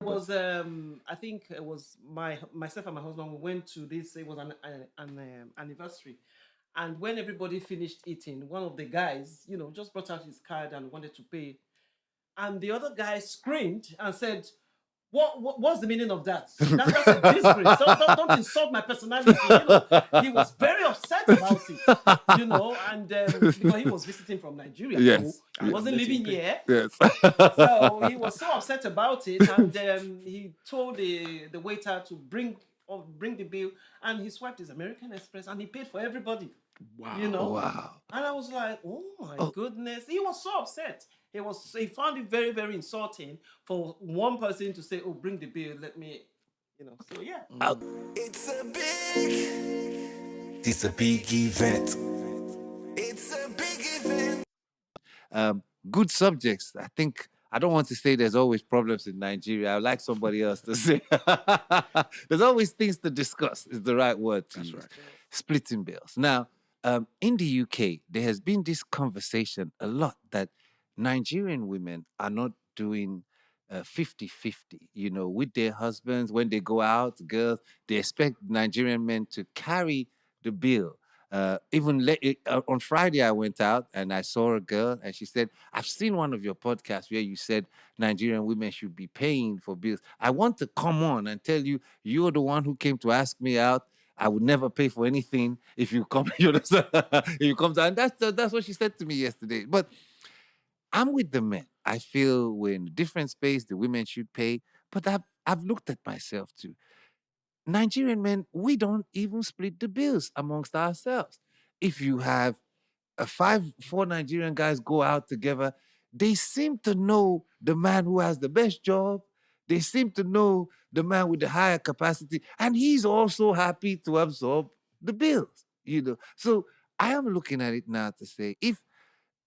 was I think it was myself and my husband. We went to this. It was an anniversary, and when everybody finished eating, one of the guys, just brought out his card and wanted to pay, and the other guy screamed and said, what's the meaning of that? That's a disgrace. Don't insult my personality. He was very upset about it. And because he was visiting from Nigeria, Yes. he wasn't living here, Yes. so he was so upset about it, and he told the waiter to bring the bill, and he swiped his American Express, and he paid for everybody. Wow. And I was like, oh my Oh, goodness. He was so upset. He found it very, very insulting for one person to say, oh, bring the bill, let me, so yeah. It's a big event. It's a big event. good subjects. I think I don't want to say there's always problems in Nigeria. I'd like somebody else to say there's always things to discuss, is the right word to use. right. Splitting bills. Now, in the UK, there has been this conversation a lot that Nigerian women are not doing 50-50, with their husbands. When they go out, girls, they expect Nigerian men to carry the bill. On Friday, I went out and I saw a girl, and she said, I've seen one of your podcasts where you said Nigerian women should be paying for bills. I want to come on and tell you, you're the one who came to ask me out. I would never pay for anything if you come. You understand? If you come to, and that's what she said to me yesterday. But I'm with the men. I feel we're in a different space. The women should pay. But I've looked at myself too. Nigerian men, we don't even split the bills amongst ourselves. If you have four Nigerian guys go out together, they seem to know the man who has the best job. They seem to know the man with the higher capacity, and he's also happy to absorb the bills. So I am looking at it now to say, if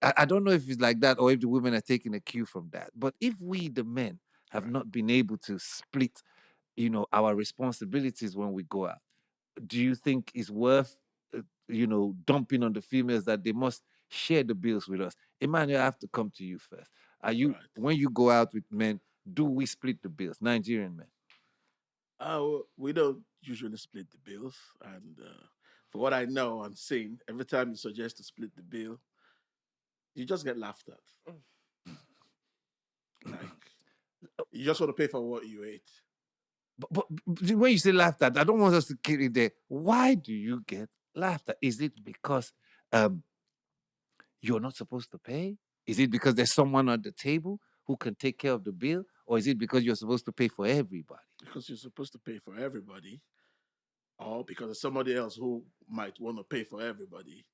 I don't know if it's like that or if the women are taking a cue from that, but if we, the men, have Right. not been able to split, our responsibilities when we go out, do you think it's worth, dumping on the females that they must share the bills with us? Emmanuel, I have to come to you first. Are you, Right. when you go out with men, do we split the bills? Nigerian men. We don't usually split the bills, and for what I know and seen, every time you suggest to split the bill, you just get laughed at. Like you just want to pay for what you ate. But when you say laughed at, I don't want us to kill it there. Why do you get laughed at? Is it because um, you're not supposed to pay? Is it because there's someone at the table who can take care of the bill? Or is it because you're supposed to pay for everybody? Because you're supposed to pay for everybody, or because there's somebody else who might want to pay for everybody.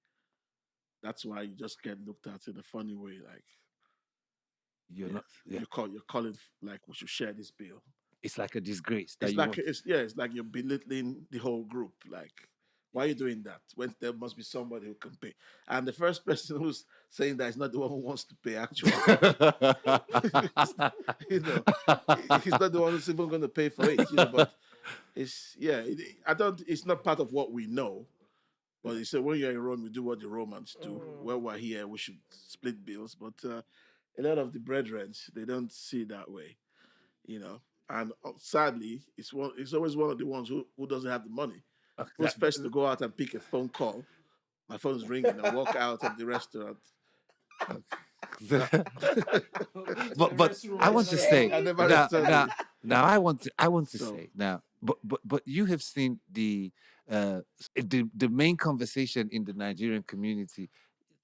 That's why you just get looked at in a funny way, like You're yeah, not, yeah. you're calling like we should share this bill. It's like a disgrace that It's you like want. it's like you're belittling the whole group. Like, why are you doing that? When there must be somebody who can pay. And the first person who's saying that is not the one who wants to pay. Actually, you know, he's not the one who's even going to pay for it. But it's yeah. I don't. It's not part of what we know. But he said, when you're in Rome, we do what the Romans do. When we're here, we should split bills. But a lot of the brethren, they don't see it that way, you know. And sadly, it's always one of the ones who doesn't have the money, who's first to go out and pick a phone call. My phone's ringing and walk out of the restaurant. but I want to say I never now, returned it. I want to So say now, but you have seen the main conversation in the Nigerian community.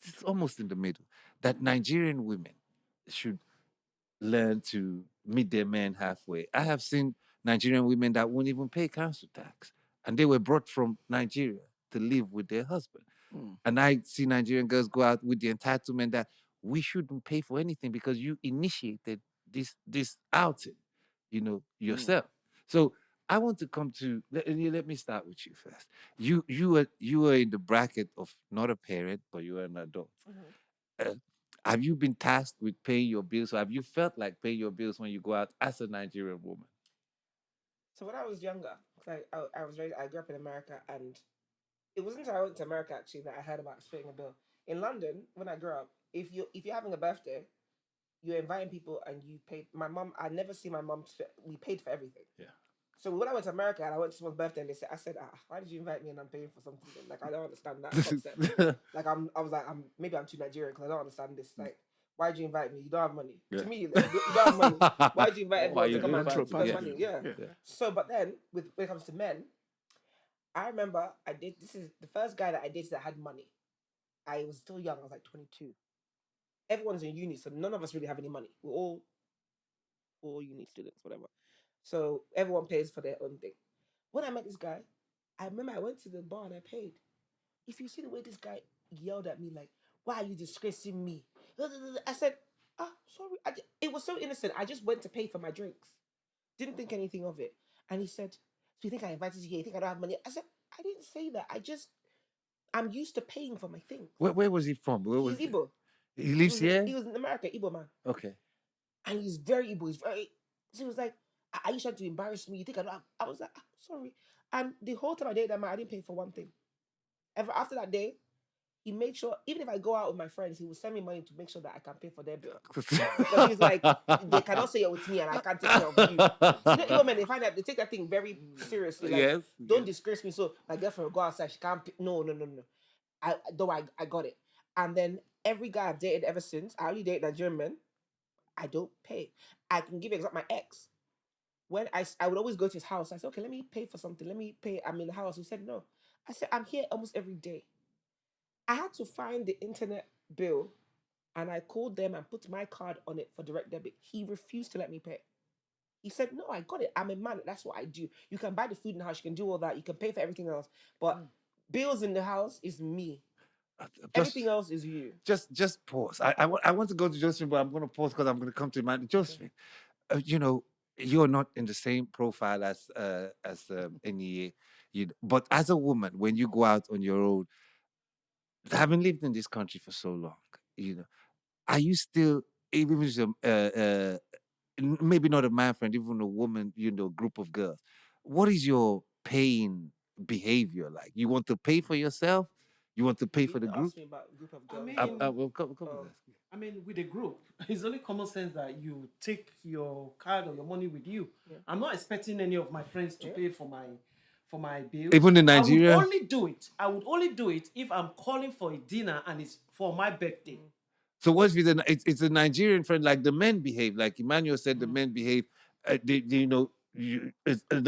It's almost in the middle that Nigerian women should learn to meet their men halfway. I have seen Nigerian women that won't even pay council tax, and they were brought from Nigeria to live with their husband. mm, And I see Nigerian girls go out with the entitlement that we shouldn't pay for anything because you initiated this outing, mm, yourself. So I want to come to let me start with you first. You were in the bracket of not a parent, but you were an adult. Uh, have you been tasked with paying your bills, or have you felt like paying your bills when you go out as a Nigerian woman? So when I was younger, because I grew up in America, and it wasn't until I went to America actually that I heard about splitting a bill. In London, when I grew up, if you're having a birthday, you're inviting people and you paid. My mom, I never see my mom. We paid for everything. Yeah. So when I went to America and I went to someone's birthday and I said, why did you invite me and I'm paying for something? Then? Like I don't understand that concept. Like I was like, maybe I'm too Nigerian because I don't understand this. Like, why did you invite me? You don't have money. Yeah. To me, like, you don't have money. Why did you invite Why everyone you to come and invite- spend yeah. money? Yeah. Yeah. So, but then when it comes to men, I remember this is the first guy that I dated that had money. I was still young. I was like 22. Everyone's in uni, so none of us really have any money. We're all uni students, whatever. So everyone pays for their own thing. When I met this guy, I remember I went to the bar and I paid. If you see the way this guy yelled at me, like, why are you disgracing me? I said, sorry. It was so innocent. I just went to pay for my drinks. Didn't think anything of it. And he said, so you think I invited you here? You think I don't have money? I said, I didn't say that. I'm used to paying for my things. Where was he from? Where was He's Igbo. he lives here? He was in America, Igbo man. Okay. And he's very Igbo. So he was like, are you trying to embarrass me? You think I don't have? I was like, sorry. And the whole time I dated that man, I didn't pay for one thing. Ever after that day, he made sure, even if I go out with my friends, he will send me money to make sure that I can pay for their bill. Because he's like, they cannot say you're with me and I can't take care of you. You know, even men, they find that they take that thing very seriously. Like, Yes. don't disgrace me. So my girlfriend will go outside. She can't. No. I got it. And then every guy I've dated ever since, I only date Nigerian men. I don't pay. I can give you example. My ex, when I would always go to his house. I said, okay, let me pay for something. Let me pay. I'm in the house. He said no. I said, I'm here almost every day. I had to find the internet bill and I called them and put my card on it for direct debit. He refused to let me pay. He said, no, I got it. I'm a man. That's what I do. You can buy the food in the house. You can do all that. You can pay for everything else. But bills in the house is me. Everything else is you. Just pause. I want to go to Josephine, but I'm going to pause because I'm going to come to man. Josephine, you know, you're not in the same profile as NEA. But as a woman, when you go out on your own, having lived in this country for so long, are you still, even if it's maybe not a man friend, even a woman, group of girls, what is your paying behavior like? You want to pay for yourself? You want to pay for the group? Ask me about a group of girls. We'll come with that. I mean, with a group, it's only common sense that you take your card or your money with you. Yeah. I'm not expecting any of my friends to pay for my bill. Even in Nigeria? I would only do it if I'm calling for a dinner and it's for my birthday. So what if it's a Nigerian friend, like the men behave, like Emmanuel said, the men behave, the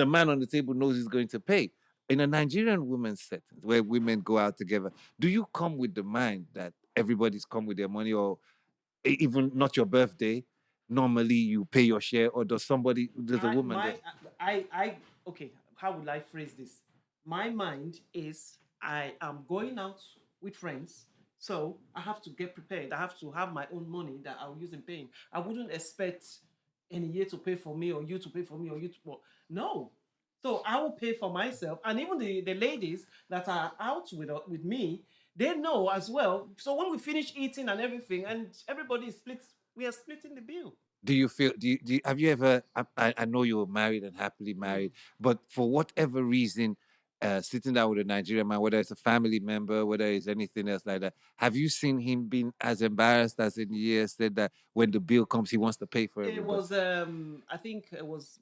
man on the table knows he's going to pay. In a Nigerian women's setting, where women go out together, do you come with the mind that everybody's come with their money, or even not your birthday, normally you pay your share, or does a woman okay, how would I phrase this? My mind is I am going out with friends, so I have to get prepared. I have to have my own money that I'll use in paying. I wouldn't expect any year to pay for me or you to pay for me or you to no. So I will pay for myself, and even the ladies that are out with me, they know as well. So when we finish eating and everything, and everybody splits, we are splitting the bill. Do you feel? Have you ever? I know you're married and happily married, but for whatever reason, sitting down with a Nigerian man, whether it's a family member, whether it's anything else like that, have you seen him being as embarrassed as in years? Said that when the bill comes, he wants to pay for everybody. It was I think it was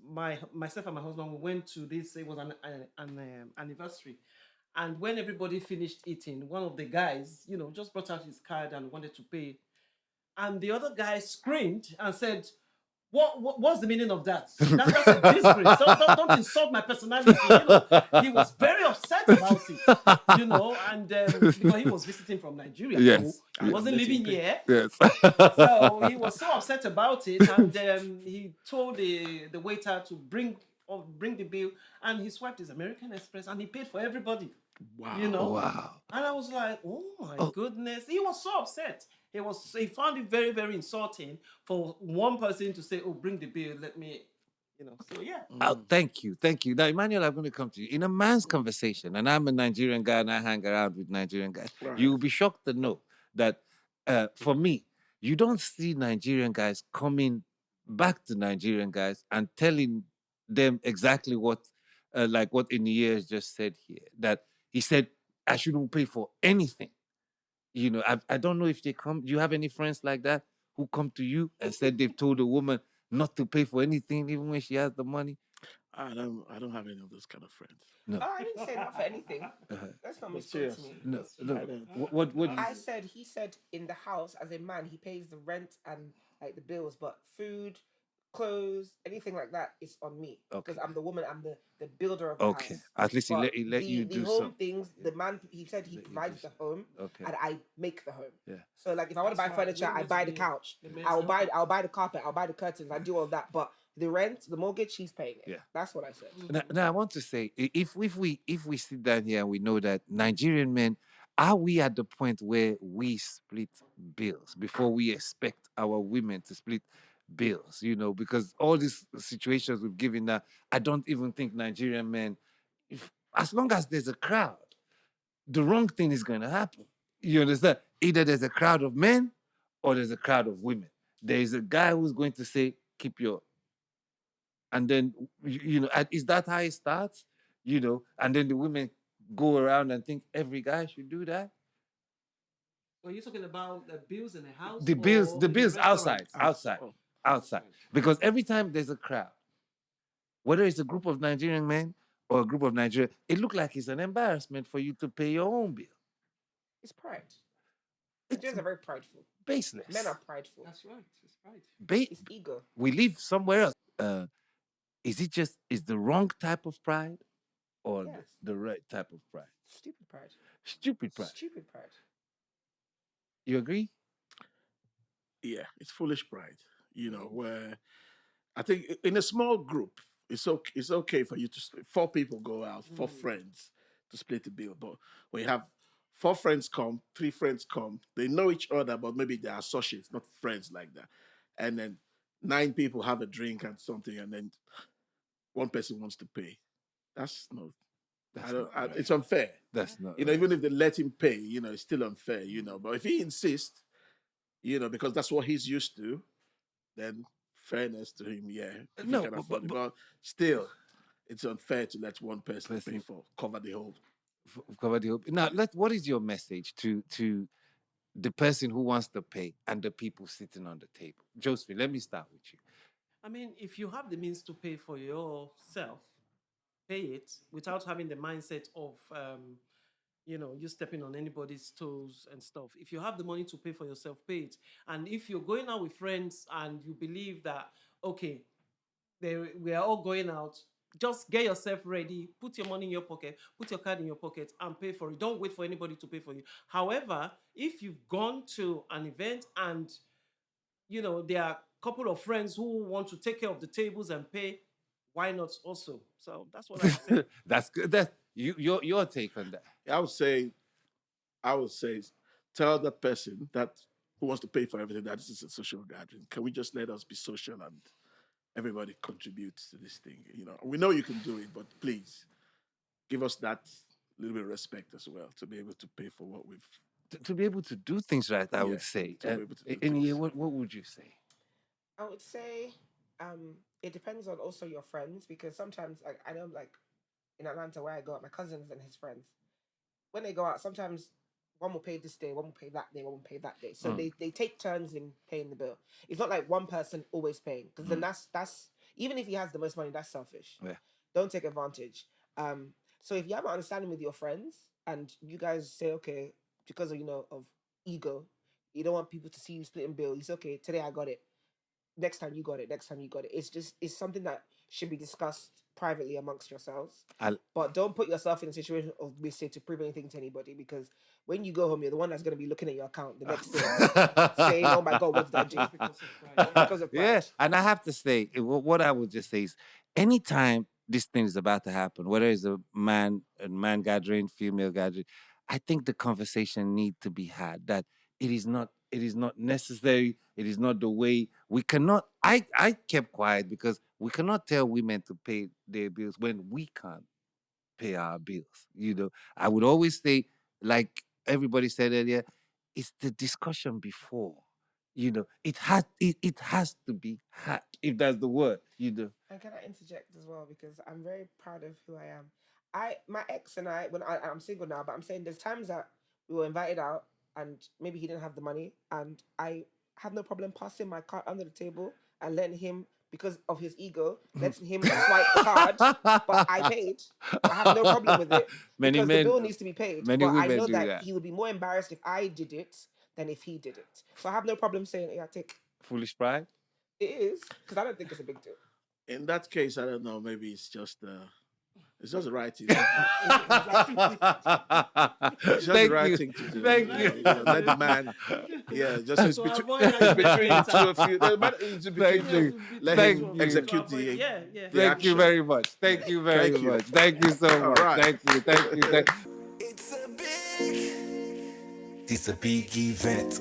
myself and my husband. We went to this. It was an anniversary, and when everybody finished eating, one of the guys, just brought out his card and wanted to pay. And the other guy screamed and said, what's the meaning of that? That's a disgrace. Don't insult my personality. He was very upset about it, and because he was visiting from Nigeria. Yes. He wasn't living here. Yes. So he was so upset about it, and he told the waiter to bring the bill, and he swiped his American Express and he paid for everybody. Wow. Wow. And I was like, oh my goodness. He was so upset. He found it very, very insulting for one person to say, oh, bring the bill, let me, so yeah. Thank you. Now, Emmanuel, I'm going to come to you. In a man's conversation, and I'm a Nigerian guy and I hang around with Nigerian guys, Right. you'll be shocked to know that for me, you don't see Nigerian guys coming back to Nigerian guys and telling them exactly what Inie has just said here, that he said, I shouldn't pay for anything. I don't know if they come. Do you have any friends like that who come to you and said they've told a woman not to pay for anything, even when she has the money? I don't have any of those kind of friends. No. Oh, I didn't say not for anything. Uh-huh. Let's not But misquote me. seriously, No, That's no. I don't. What do you I say? said he said in the house as a man he pays the rent and like the bills, but food, clothes, anything like that is on me because Okay. I'm the woman. I'm the builder of the Okay. house. At least But he let you the do home some. things, Yeah. the man he said he Let you do provides the some. home Okay. and I make the home. Yeah. So like if I want to That's buy right. furniture, Women I need to buy the be couch. the men's helper. I'll buy the carpet. I'll buy the curtains. I do all that. But the rent, the mortgage, she's paying it. Yeah. That's what I said. Now I want to say, if we sit down here and we know that Nigerian men, are we at the point where we split bills before we expect our women to split bills? Because all these situations we've given now, I don't even think Nigerian men, as long as there's a crowd, the wrong thing is going to happen. You understand? Either there's a crowd of men or there's a crowd of women. There is a guy who's going to say, keep your, and then is that how it starts? And then the women go around and think every guy should do that. Were you talking about the bills in the house The bills, or the in the bills restaurant? outside, Oh, outside. Because every time there's a crowd, whether it's a group of Nigerian men or a group of Nigerian, it looks like it's an embarrassment for you to pay your own bill. It's pride. It's Nigerians are very prideful. baseless. Men are prideful. That's right. It's right. It's ego. We live somewhere else. Is the wrong type of pride or Yes. the right type of pride? Stupid pride. Stupid pride. Stupid pride. You agree? yeah, it's foolish pride. Where I think in a small group, it's okay for you to four people go out, four friends to split the bill. But when you have four friends come, three friends come, they know each other, but maybe they're associates, not friends like that. And then nine people have a drink and something, and then one person wants to pay. That's no, I That's don't. not right. It's unfair. That's not You know, right. even if they let him pay, it's still unfair. But if he insists, because that's what he's used to, then fairness to him, yeah, if he No, can afford it. But still, it's unfair to let one person pay for cover the whole. cover the hope. Now, what is your message to the person who wants to pay and the people sitting on the table? Josephine, let me start with you. I mean, if you have the means to pay for yourself, pay it without having the mindset of, you stepping on anybody's toes and stuff. If you have the money to pay for yourself, pay it. And if you're going out with friends and you believe that, okay, we are all going out, just get yourself ready, put your money in your pocket, put your card in your pocket, and pay for it. Don't wait for anybody to pay for you. However, if you've gone to an event and there are a couple of friends who want to take care of the tables and pay, why not also? So that's what I say. That's good. That your take on that. I would say, I would say, tell that person that who wants to pay for everything that this is a social gathering. Can we just let us be social and everybody contributes to this thing? We know you can do it, but please give us that little bit of respect as well to be able to pay for what we've. To be able to do things right, I Yeah, would say. to be able to do And yeah, things. what would you say? I would say it depends on also your friends because sometimes like I know like in Atlanta where I go out, my cousins and his friends, when they go out, sometimes one will pay this day, one will pay that day, one will pay that day. So they take turns in paying the bill. It's not like one person always paying because then that's even if he has the most money, that's selfish. Yeah. Don't take advantage. So if you have an understanding with your friends and you guys say okay because of ego, you don't want people to see you splitting bill. It's okay. Today I got it. Next time you got it. Next time you got it. It's something that should be discussed privately amongst yourselves. But don't put yourself in a situation of mistake to prove anything to anybody because when you go home, you're the one that's going to be looking at your account the next day, saying, "Oh my God, what did I do?" Because of pride. Because of pride. Yeah, and I have to say, what I would just say is, anytime this thing is about to happen, whether it's a man gathering, female gathering, I think the conversation need to be had that it is not necessary. It is not the way we cannot. I kept quiet because we cannot tell women to pay their bills when we can't pay our bills. I would always say, like everybody said earlier, it's the discussion before. It has to be had, if that's the word. And can I interject as well because I'm very proud of who I am. My ex and I, when I'm single now, but I'm saying there's times that we were invited out and maybe he didn't have the money and I I have no problem passing my card under the table and letting him, because of his ego, letting him swipe the card, but I paid. I have no problem with it Many because the men, bill needs to be paid. many But I women know do that that. he would be more embarrassed if I did it than if he did it. So I have no problem saying, yeah, take. Foolish pride. It is, because I don't think it's a big deal. In that case, I don't know. Maybe it's just the right thing. It's just the Thank right you. thing to do. Thank You you. know, let the man. Yeah, just it's So between, avoid it's that between later. two of you. The matter is between Thank two. you. Let Thank him you. execute To avoid- the. yeah, yeah. the Thank you action. very much. Thank you very Thank you. much. Thank you so All much. right. Thank you. Thank you. It's a big event.